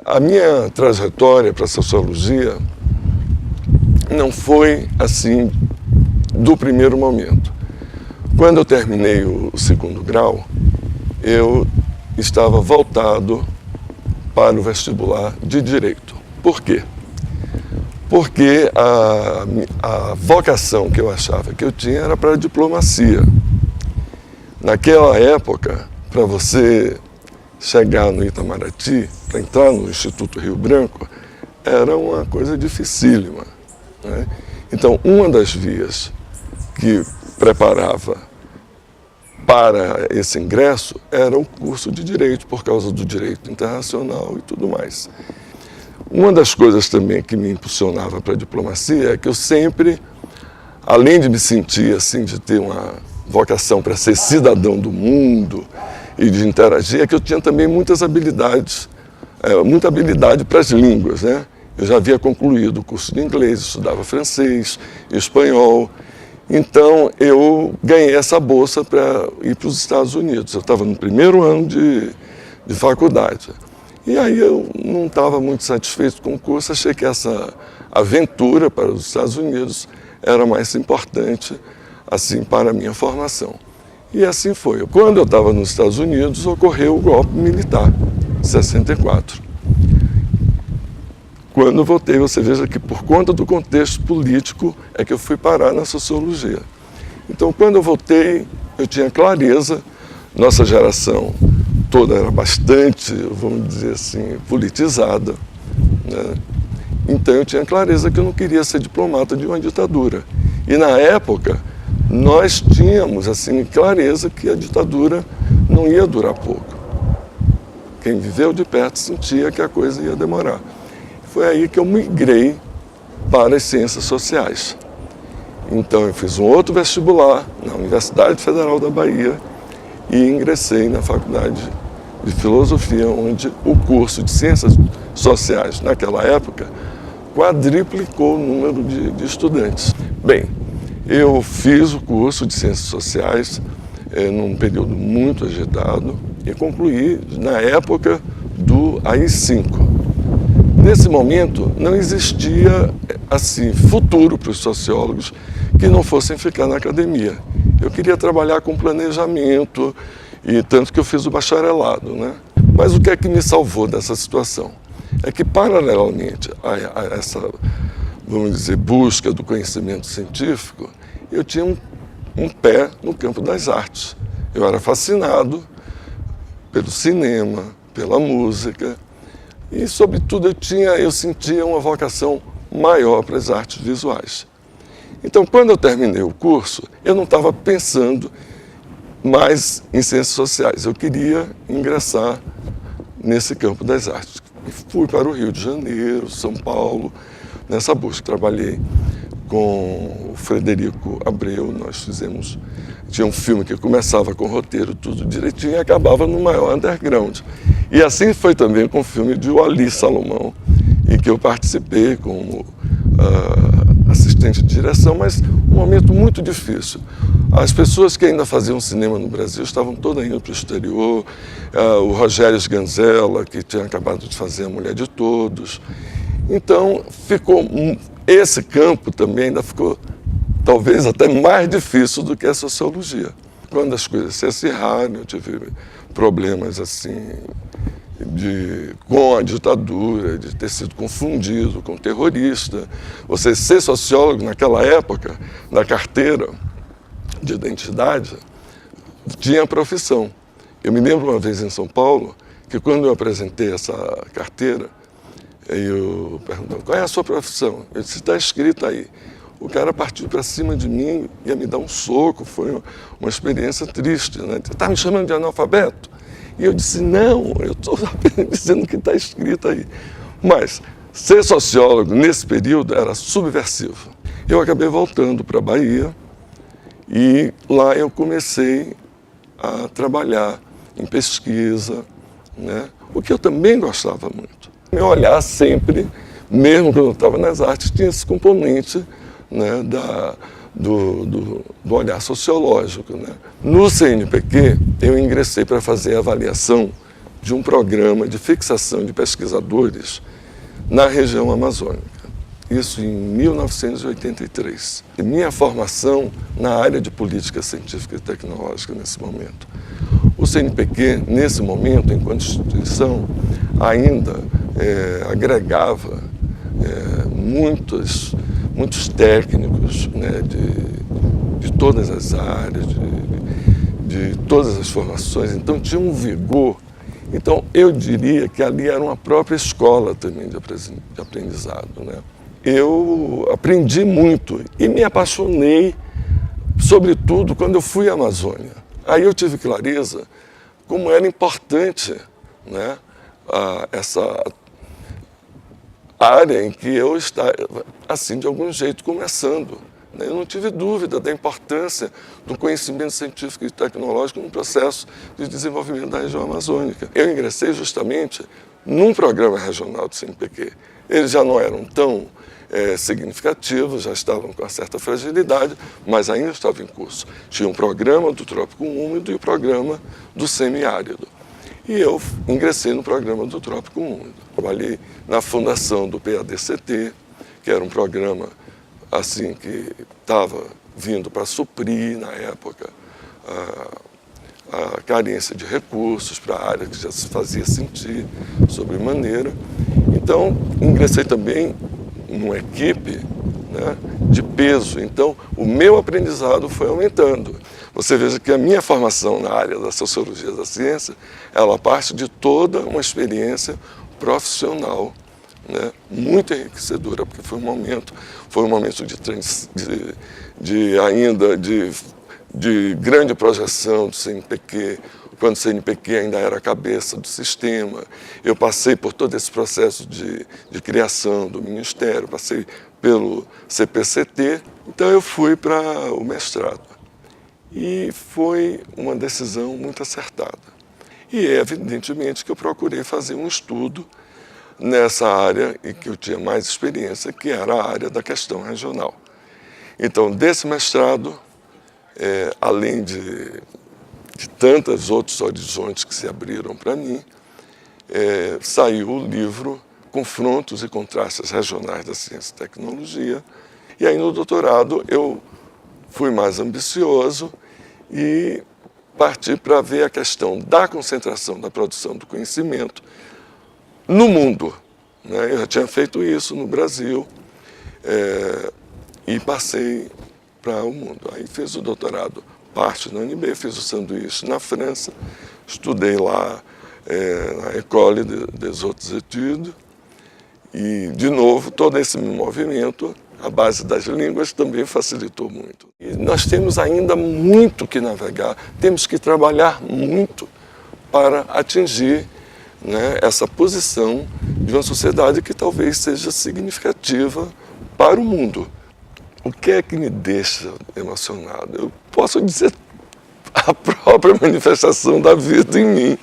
A minha trajetória para a sociologia não foi assim do primeiro momento. Quando eu terminei o segundo grau, eu estava voltado para o vestibular de Direito. Por quê? Porque a vocação que eu achava que eu tinha era para a diplomacia. Naquela época, para você chegar no Itamaraty, para entrar no Instituto Rio Branco, era uma coisa dificílima, né? Então, uma das vias que preparava para esse ingresso era o curso de Direito, por causa do direito internacional e tudo mais. Uma das coisas também que me impulsionava para a diplomacia é que eu sempre, além de me sentir assim, de ter uma vocação para ser cidadão do mundo e de interagir, é que eu tinha também muitas habilidades, muita habilidade para as línguas, né? Eu já havia concluído o curso de inglês, estudava francês, espanhol, então eu ganhei essa bolsa para ir para os Estados Unidos. Eu estava no primeiro ano de faculdade. E aí eu não estava muito satisfeito com o curso, achei que essa aventura para os Estados Unidos era mais importante assim, para a minha formação. E assim foi. Quando eu estava nos Estados Unidos, ocorreu o golpe militar, em 64. Quando eu voltei, você veja que por conta do contexto político é que eu fui parar na sociologia. Então, quando eu voltei, eu tinha clareza, nossa geração toda era bastante, vamos dizer assim, politizada, né? Então eu tinha clareza que eu não queria ser diplomata de uma ditadura. E na época, nós tínhamos assim, clareza que a ditadura não ia durar pouco. Quem viveu de perto sentia que a coisa ia demorar. Foi aí que eu migrei para as ciências sociais. Então eu fiz um outro vestibular na Universidade Federal da Bahia e ingressei na Faculdade de Filosofia, onde o curso de Ciências Sociais, naquela época, quadriplicou o número de estudantes. Bem, eu fiz o curso de Ciências Sociais num período muito agitado e concluí na época do AI-5. Nesse momento, não existia assim, futuro para os sociólogos que não fossem ficar na academia. Eu queria trabalhar com planejamento, e tanto que eu fiz o bacharelado, né? Mas o que é que me salvou dessa situação? É que, paralelamente a essa, vamos dizer, busca do conhecimento científico, eu tinha um pé no campo das artes. Eu era fascinado pelo cinema, pela música, e, sobretudo, eu sentia uma vocação maior para as artes visuais. Então, quando eu terminei o curso, eu não estava pensando mais em ciências sociais. Eu queria ingressar nesse campo das artes. E fui para o Rio de Janeiro, São Paulo, nessa busca. Trabalhei com o Frederico Abreu, tinha um filme que começava com roteiro tudo direitinho e acabava no maior underground. E assim foi também com o filme de Wally Salomão, em que eu participei como assistente de direção, mas um momento muito difícil. As pessoas que ainda faziam cinema no Brasil estavam todas indo para o exterior, o Rogério Sganzella, que tinha acabado de fazer A Mulher de Todos. Então, esse campo também ainda ficou talvez até mais difícil do que a sociologia. Quando as coisas se acirraram, eu tive problemas assim, com a ditadura, de ter sido confundido com terrorista. Você ser sociólogo naquela época, na carteira de identidade, tinha a profissão. Eu me lembro uma vez em São Paulo, que quando eu apresentei essa carteira, eu perguntei, qual é a sua profissão? Eu disse, está escrito aí. O cara partiu para cima de mim, ia me dar um soco, foi uma experiência triste, né? Está me chamando de analfabeto? E eu disse, não, eu estou dizendo que está escrito aí. Mas ser sociólogo nesse período era subversivo. Eu acabei voltando para a Bahia e lá eu comecei a trabalhar em pesquisa, né? O que eu também gostava muito. Meu olhar sempre, mesmo quando eu estava nas artes, tinha esse componente, né, do olhar sociológico, né? No CNPq, eu ingressei para fazer a avaliação de um programa de fixação de pesquisadores na região amazônica. Isso em 1983. E minha formação na área de política científica e tecnológica nesse momento. O CNPq, nesse momento, enquanto instituição, ainda agregava muitos técnicos, né, de todas as áreas, de todas as formações, então tinha um vigor. Então eu diria que ali era uma própria escola também de aprendizado, né? Eu aprendi muito e me apaixonei, sobretudo quando eu fui à Amazônia. Aí eu tive clareza como era importante, né, essa área em que eu estava, assim, de algum jeito, começando. Eu não tive dúvida da importância do conhecimento científico e tecnológico no processo de desenvolvimento da região amazônica. Eu ingressei justamente num programa regional do CNPq. Eles já não eram tão significativos, já estavam com uma certa fragilidade, mas ainda estavam em curso. Tinha um programa do Trópico Úmido e o programa do Semiárido. E eu ingressei no programa do Trópico Úmido. Trabalhei na fundação do PADCT, que era um programa assim que estava vindo para suprir, na época, a carência de recursos para a área que já se fazia sentir sobremaneira. Então, ingressei também numa equipe, né, de peso. Então, o meu aprendizado foi aumentando. Você veja que a minha formação na área da sociologia da ciência, ela parte de toda uma experiência profissional, né, muito enriquecedora, porque foi um momento de grande projeção do CNPq, quando o CNPq ainda era a cabeça do sistema. Eu passei por todo esse processo de criação do Ministério, passei pelo CPCT, então eu fui para o mestrado. E foi uma decisão muito acertada. E evidentemente que eu procurei fazer um estudo nessa área em que eu tinha mais experiência, que era a área da questão regional. Então, desse mestrado, além de tantos outros horizontes que se abriram para mim, saiu o livro Confrontos e Contrastes Regionais da Ciência e Tecnologia. E aí, no doutorado, eu fui mais ambicioso e parti para ver a questão da concentração da produção do conhecimento no mundo, né? Eu já tinha feito isso no Brasil e passei para o mundo. Aí fiz o doutorado, parte na UNB, fiz o sanduíche na França, estudei lá na École des Hautes Études e, de novo, todo esse movimento, a base das línguas, também facilitou muito. E nós temos ainda muito que navegar, temos que trabalhar muito para atingir, né, essa posição de uma sociedade que talvez seja significativa para o mundo. O que é que me deixa emocionado? Eu posso dizer a própria manifestação da vida em mim.